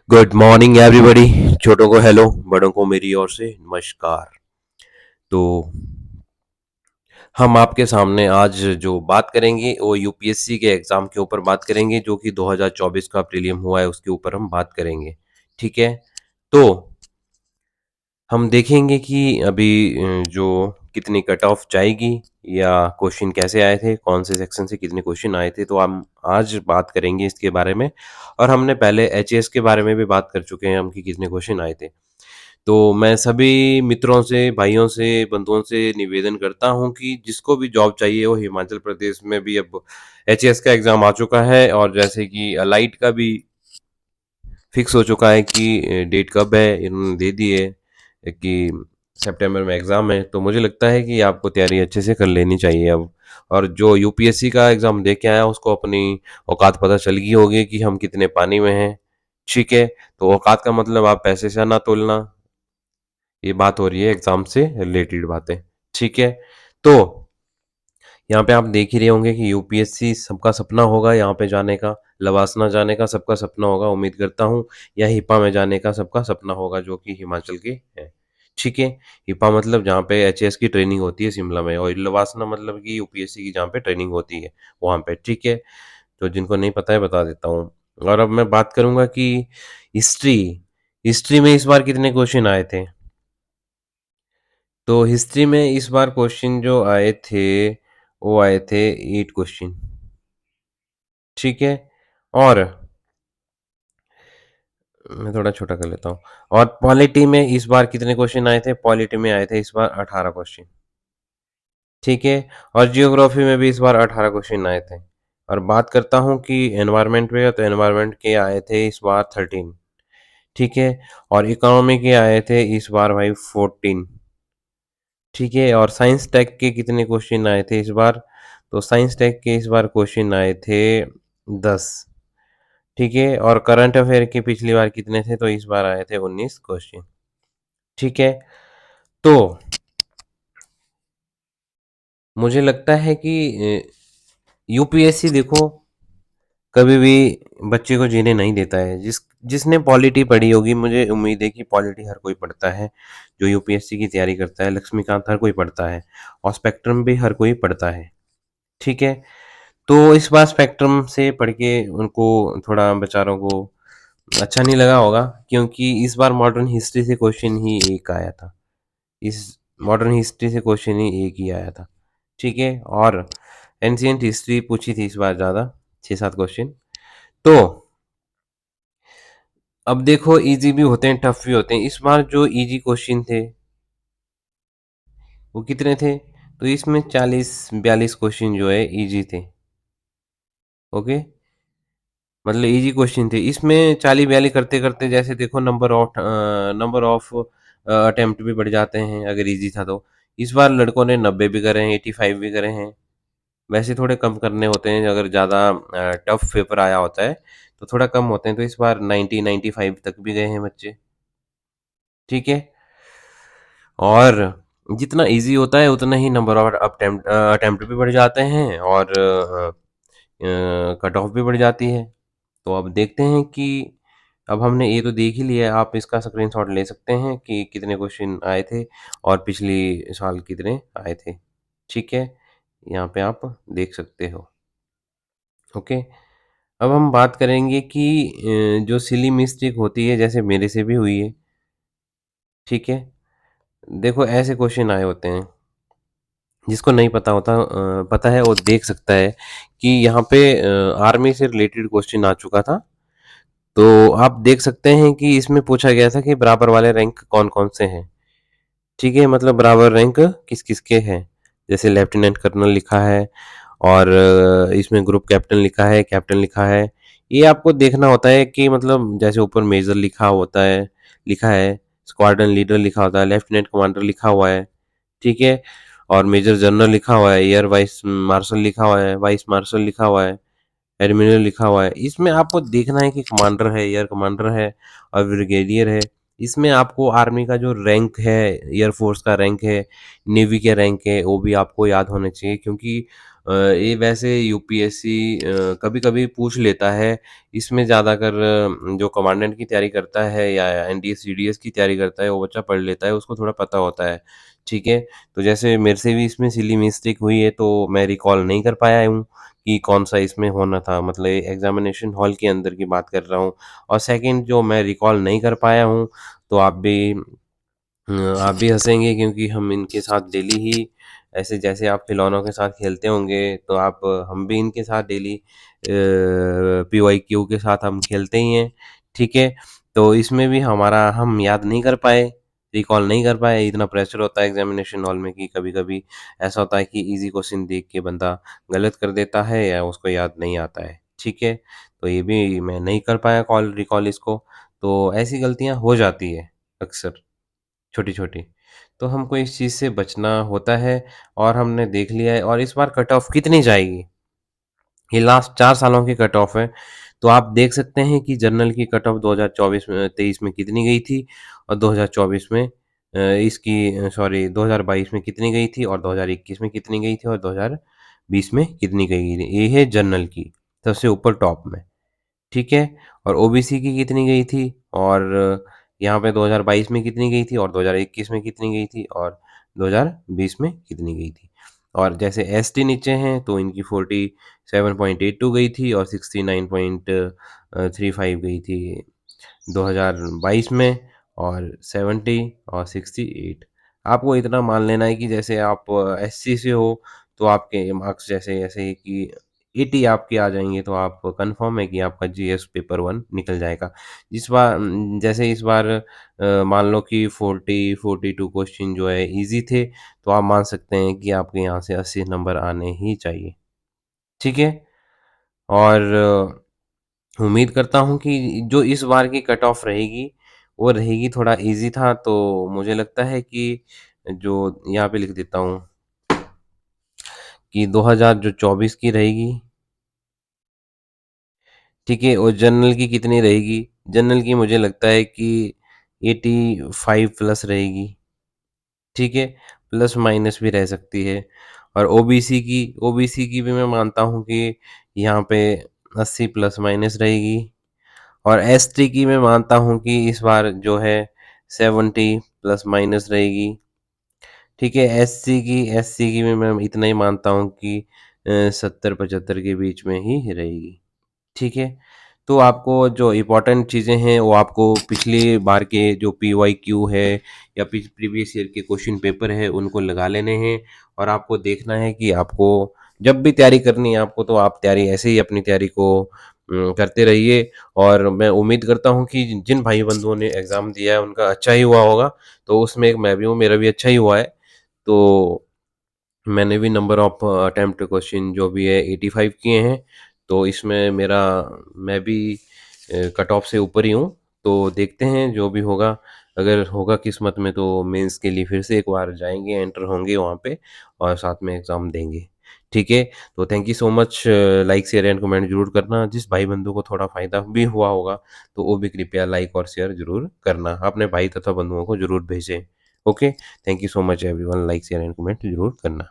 Good morning everybody. छोटों को hello, बड़ों को मेरी ओर से नमस्कार। तो हम आपके सामने आज जो बात करेंगे वो यूपीएससी के एग्जाम के ऊपर बात करेंगे, जो कि 2024 का प्रीलियम हुआ है उसके ऊपर हम बात करेंगे। ठीक है। तो हम देखेंगे कि अभी जो कितनी कट ऑफ जाएगी या क्वेश्चन कैसे आए थे, कौन से सेक्शन से कितने क्वेश्चन आए थे, तो हम आज बात करेंगे इसके बारे में। और हमने पहले एचएएस के बारे में भी बात कर चुके हैं हम कि कितने क्वेश्चन आए थे। तो मैं सभी मित्रों से, भाइयों से, बंधुओं से निवेदन करता हूँ कि जिसको भी जॉब चाहिए वो हिमाचल प्रदेश में भी अब एचएएस का एग्ज़ाम आ चुका है, और जैसे कि अलाइट का भी फिक्स हो चुका है कि डेट कब है, इन्होंने दे दी है कि सितंबर में एग्ज़ाम है। तो मुझे लगता है कि आपको तैयारी अच्छे से कर लेनी चाहिए अब। और जो यूपीएससी का एग्ज़ाम दे के आया उसको अपनी औकात पता चल गई होगी कि हम कितने पानी में हैं। ठीक है। तो औकात का मतलब आप पैसे से ना तोलना, ये बात हो रही है एग्जाम से रिलेटेड बातें। ठीक है। तो यहाँ पे आप देख ही रहे होंगे कि यूपीएससी सबका सपना होगा यहाँ पे जाने का, लवासना जाने का सबका सपना होगा, उम्मीद करता हूँ, या हिपा में जाने का सबका सपना होगा, जो कि हिमाचल के है। ठीक है। हिपा मतलब जहाँ पे एचएएस की ट्रेनिंग होती है शिमला में, और लवासना मतलब कि यूपीएससी की जहाँ पे ट्रेनिंग होती है वहाँ पे। ठीक है। तो जिनको नहीं पता है बता देता हूँ। और अब मैं बात करूंगा कि हिस्ट्री हिस्ट्री में इस बार कितने क्वेश्चन आए थे। तो हिस्ट्री में इस बार क्वेश्चन जो आए थे वो आए थे 8 क्वेश्चन। ठीक है। और मैं थोड़ा छोटा कर लेता हूँ। और पॉलिटी में इस बार कितने क्वेश्चन आए थे, पॉलिटी में आए थे इस बार 18 क्वेश्चन। ठीक है। और जियोग्राफी में भी इस बार 18 क्वेश्चन आए थे। और बात करता हूँ कि एनवायरनमेंट में, तो एनवायरनमेंट के आए थे इस बार 13। ठीक है। और इकोनॉमी के आए थे इस बार भाई 14। ठीक है। और साइंस टेक के कितने क्वेश्चन आए थे इस बार, तो साइंस टेक के इस बार क्वेश्चन आए थे 10। ठीक है। और करंट अफेयर के पिछली बार कितने थे, तो इस बार आए थे 19 क्वेश्चन। ठीक है। तो मुझे लगता है कि यूपीएससी देखो कभी भी बच्चे को जीने नहीं देता है। जिसने पॉलिटी पढ़ी होगी, मुझे उम्मीद है कि पॉलिटी हर कोई पढ़ता है जो यूपीएससी की तैयारी करता है। लक्ष्मीकांत हर कोई पढ़ता है, और स्पेक्ट्रम भी हर कोई पढ़ता है। ठीक है। तो इस बार स्पेक्ट्रम से पढ़ के उनको थोड़ा बेचारों को अच्छा नहीं लगा होगा, क्योंकि इस बार मॉडर्न हिस्ट्री से क्वेश्चन ही एक आया था। इस मॉडर्न हिस्ट्री से क्वेश्चन ही एक ही आया था। ठीक है। और एंशियंट हिस्ट्री पूछी थी इस बार ज़्यादा, 6-7 क्वेश्चन। तो अब देखो, इजी भी होते हैं, टफ भी होते हैं। इस बार जो इजी क्वेश्चन थे वो कितने थे, तो इसमें 40-42 क्वेश्चन जो है इजी थे। ओके। मतलब इजी क्वेश्चन थे इसमें। 40-42 करते करते जैसे देखो नंबर ऑफ अटेम्प्ट भी बढ़ जाते हैं अगर इजी था तो। इस बार लड़कों ने 90 भी करे हैं, 85 भी करे हैं। वैसे थोड़े कम करने होते हैं अगर ज़्यादा टफ पेपर आया होता है, तो थोड़ा कम होते हैं। तो इस बार 90-95 तक भी गए हैं बच्चे। ठीक है। और जितना इजी होता है उतना ही नंबर ऑफ अटेम्प्ट भी बढ़ जाते हैं, और कट ऑफ भी बढ़ जाती है। तो अब देखते हैं कि अब हमने ये तो देख ही लिया है, आप इसका स्क्रीनशॉट ले सकते हैं कि कितने क्वेश्चन आए थे और पिछली साल कितने आए थे। ठीक है। यहाँ पे आप देख सकते हो। ओके। अब हम बात करेंगे कि जो सिली मिस्टेक होती है, जैसे मेरे से भी हुई है। ठीक है। देखो ऐसे क्वेश्चन आए होते हैं, जिसको नहीं पता होता पता है वो देख सकता है कि यहाँ पे आर्मी से रिलेटेड क्वेश्चन आ चुका था। तो आप देख सकते हैं कि इसमें पूछा गया था कि बराबर वाले रैंक कौन-कौन से हैं। ठीक है, मतलब बराबर रैंक किस-किस के हैं। जैसे लेफ्टिनेंट कर्नल लिखा है, और इसमें ग्रुप कैप्टन लिखा है, कैप्टन लिखा है। ये आपको देखना होता है कि मतलब जैसे ऊपर मेजर लिखा है, स्क्वाड्रन लीडर लिखा होता है, लेफ्टिनेंट कमांडर लिखा हुआ है। ठीक है। और मेजर जनरल लिखा हुआ है, एयर वाइस मार्शल लिखा हुआ है, वाइस मार्शल लिखा हुआ है, एडमिरल लिखा हुआ है। इसमें आपको देखना है कि कमांडर है, एयर कमांडर है, और ब्रिगेडियर है। इसमें आपको आर्मी का जो रैंक है, एयर फोर्स का रैंक है, नेवी के रैंक है, वो भी आपको याद होने चाहिए, क्योंकि ये वैसे यूपीएससी कभी-कभी पूछ लेता है, इसमें ज़्यादातर जो कमांडेंट की तैयारी करता है या एनडीए, सीडीएस की तैयारी करता है, वो बच्चा पढ़ लेता है, उसको थोड़ा पता होता है, ठीक है? तो जैसे मेरे से भी इसमें सिली मिस्टेक हुई है, तो मैं रिकॉल नहीं कर पाया हूँ कि कौन-सा इसमें होना था, मतलब एग्ज़ामिनेशन हॉल के अंदर की बात कर रहा हूँ। और सेकंड जो मैं रिकॉल नहीं कर पाया हूँ, तो आप भी हँसेंगे क्योंकि हम इनके साथ डेली ही ऐसे जैसे आप खिलौनों के साथ खेलते होंगे, तो आप हम भी इनके साथ डेली पीवाईक्यू के साथ हम खेलते ही हैं, ठीक है? तो इसमें भी हमारा हम याद नहीं कर पाए, रिकॉल नहीं कर पाए, इतना प्रेशर होता है एग्ज़ामिनेशन हॉल में कि कभी-कभी ऐसा होता है कि ईज़ी क्वेश्चन देख के बंदा गलत कर देता है या उसको याद नहीं आता है, ठीक है? तो ये भी मैं नहीं कर पाया कॉल रिकॉल इसको, तो ऐसी गलतियाँ हो जाती है अक्सर। छोटी-छोटी। तो हमको इस चीज़ से बचना होता है और हमने देख लिया है और इस बार कट ऑफ कितनी जाएगी? ये लास्ट 4 सालों की कट ऑफ है। तो आप देख सकते हैं कि जनरल की कट ऑफ 2024 में 23 में कितनी गई थी और 2024 में सॉरी 2022 में कितनी गई थी और 2021 में कितनी गई थी और 2020 में कितनी गई थी। ये है जनरल की, सबसे ऊपर टॉप में। ठीक है? और ओबीसी की कितनी गई थी और यहाँ पे 2022 में कितनी गई थी और 2021 में कितनी गई थी और 2020 में कितनी गई थी। और जैसे एसटी नीचे हैं तो इनकी 47.82 गई थी और 69.35 गई थी 2022 में और 70 और 68। आपको इतना मान लेना है कि जैसे आप एससी से हो तो आपके मार्क्स जैसे ऐसे कि 80 आपके आ जाएँगे तो आप कन्फर्म है कि आपका जीएस पेपर 1 निकल जाएगा। जैसे इस बार मान लो कि 40-42 क्वेश्चन जो है ईज़ी थे, तो आप मान सकते हैं कि आपके यहाँ से 80 नंबर आने ही चाहिए। ठीक है? और उम्मीद करता हूँ कि जो इस बार की कट ऑफ रहेगी, वो रहेगी थोड़ा ईज़ी था, तो मुझे लगता है कि जो यहाँ पे लिख देता हूँ कि 2000 जो 24 की रहेगी, ठीक है? और जनरल की कितनी रहेगी? जनरल की मुझे लगता है कि 85 प्लस रहेगी, ठीक है? प्लस माइनस भी रह सकती है और ओबीसी की भी मैं मानता हूँ कि यहाँ पे 80 प्लस माइनस रहेगी और एसटी की मैं मानता हूँ कि इस बार जो है 70 प्लस माइनस रहेगी, ठीक है? एससी की भी मैं इतना ही मानता हूँ कि 70-75 के बीच में ही रहेगी। ठीक है? तो आपको जो इम्पोर्टेंट चीज़ें हैं वो आपको पिछली बार के जो पीवाईक्यू है या प्रीवियस ईयर के क्वेश्चन पेपर है उनको लगा लेने हैं और आपको देखना है कि आपको जब भी तैयारी करनी है आपको तो आप तैयारी ऐसे ही अपनी तैयारी को करते रहिए और मैं उम्मीद करता हूँ कि जिन भाई बंधुओं ने एग्ज़ाम दिया है उनका अच्छा ही हुआ होगा। तो उसमें एक मैं भी हूँ, मेरा भी अच्छा ही हुआ है। तो मैंने भी नंबर ऑफ अटेम्प्ट क्वेश्चन जो भी है 85 किए हैं, तो इसमें मेरा मैं भी कट ऑफ से ऊपर ही हूँ, तो देखते हैं जो भी होगा, अगर होगा किस्मत में तो मेंस के लिए फिर से एक बार जाएँगे, एंटर होंगे वहाँ पे और साथ में एग्ज़ाम देंगे। ठीक है? तो thank you so much like, share and comment ज़रूर करना, जिस भाई बंधु को थोड़ा फ़ायदा भी हुआ होगा, तो वो भी कृपया लाइक और शेयर ज़रूर करना, अपने भाई तथा बंधुओं को ज़रूर भेजें। Okay? Thank you so much everyone, like, share and comment ज़रूर करना।